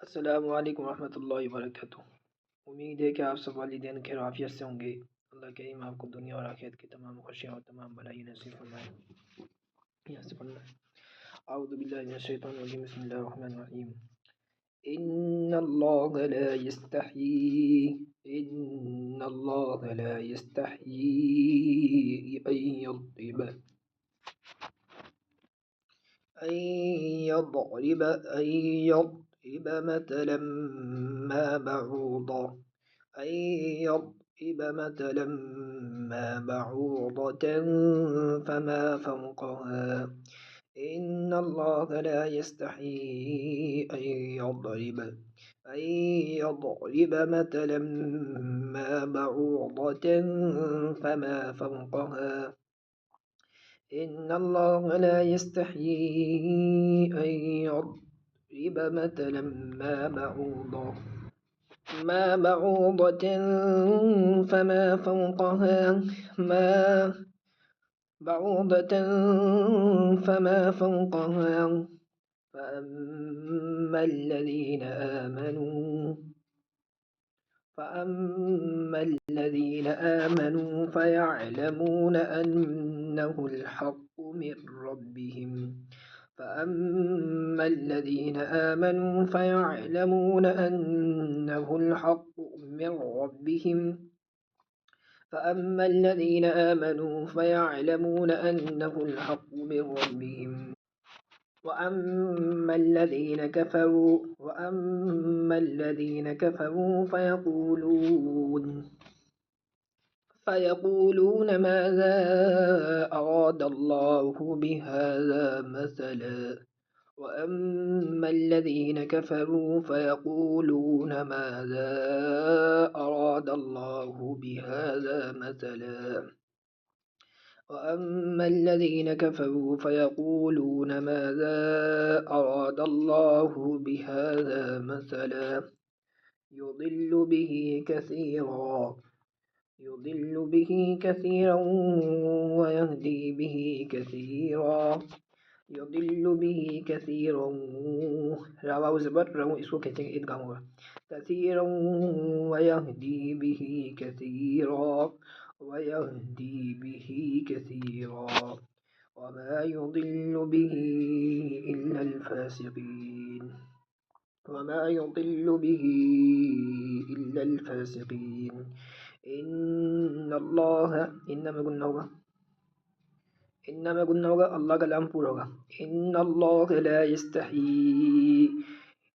السلام علیکم ورحمۃ اللہ وبرکاتہ۔ امید ہے کہ آپ سب والدین خیر و عافیت سے ہوں گے۔ اللہ کریم آپ کو دنیا اور آخرت کی تمام خوشیاں اور تمام بھلائی نصیب فرمائے۔ یہاں سے پڑھنا ہے۔ اعوذ باللہ من الشیطان الرجیم، بسم اللہ الرحمن الرحیم۔ ان اللہ لا یستحیی أن يضرب مثلا ما بعوضة فما فوقها. إن الله لا يستحيي أن يضرب مثلا ما بعوضة فما فوقها. إن الله لا يستحيي أن يضرب مثلا ما بعوضة فما فوقها فأما الذين آمنوا فيعلمون أنه الحق من ربهم. فأما الذين آمنوا فيعلمون أنه الحق من ربهم. وأما الذين كفروا فيقولون ماذا أراد الله بهذا مثلا. وأما الذين كفروا فيقولون ماذا أراد الله بهذا مثلا. وأما الذين كفروا فيقولون ماذا أراد الله بهذا مثلا. يضل به كثيرا ويهدي به كثيرا. اس کو کہتے ہیں ادغام ہوگا كثيرا ويهدي به كثيرا. وما يضل به إلا الفاسقين. انما گننا ہوگا اللہ کا لام پورا ہوگا. ان اللہ لا یستحیی،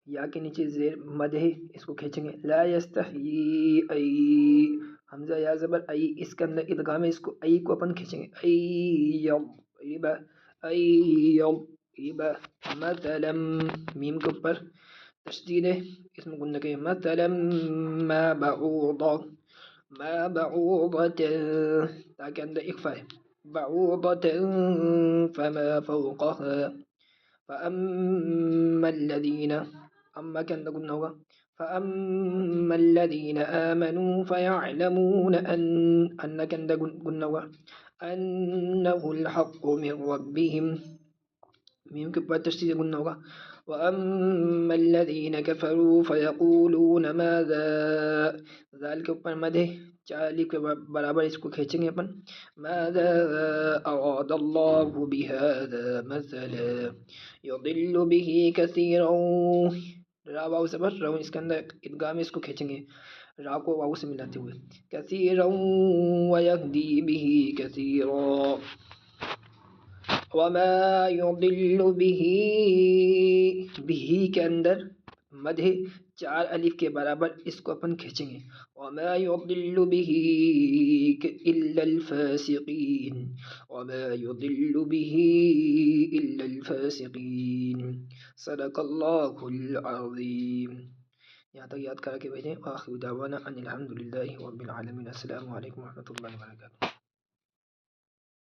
یا کے نیچے زیر مد ہے، اس کو کھینچیں گے. لا یستحیی ای، حمزہ یا زبر ای، اس کے اندر ادغام ہے، اس کو ای کو اپن کھینچیں گے. مثلا، میم کے اوپر تشدید ہے، اس میں گننا کے مثلا ما بعوضة، تاکہ اندر اخفا ہے. بعوضة فما فوقها. فأما الذين، أما كان قلنا هو فأما الذين آمنوا فيعلمون أن كان قلنا هو أنه الحق من ربهم. ميم کے بعد تشدید قلنا ہوگا. وأما الذين كفروا فيقولون ماذا، ذال کے اوپر مد ہے، چالی کے برابر اس کو کھینچیں گے اپن. ماذا أراد الله بهذا مثلا. يضل به كثيرا، را واو زبر رو، اس کے اندر ادغام، اس کو کھینچیں گے را کو واو سے ملاتے ہوئے. كثيرا ويهدي به كثيرا. وما يضل به کے اندر مد ہے، چار الف کے برابر، اس کو اپن کھینچیں گے. وما يضل به إلا الفاسقين. صدق اللہ العظیم. یہاں تک یاد کرا کے بھیجیں. وآخر دعوانا ان الحمد للہ رب العالمین. السلام علیکم ورحمۃ اللہ وبرکاتہ.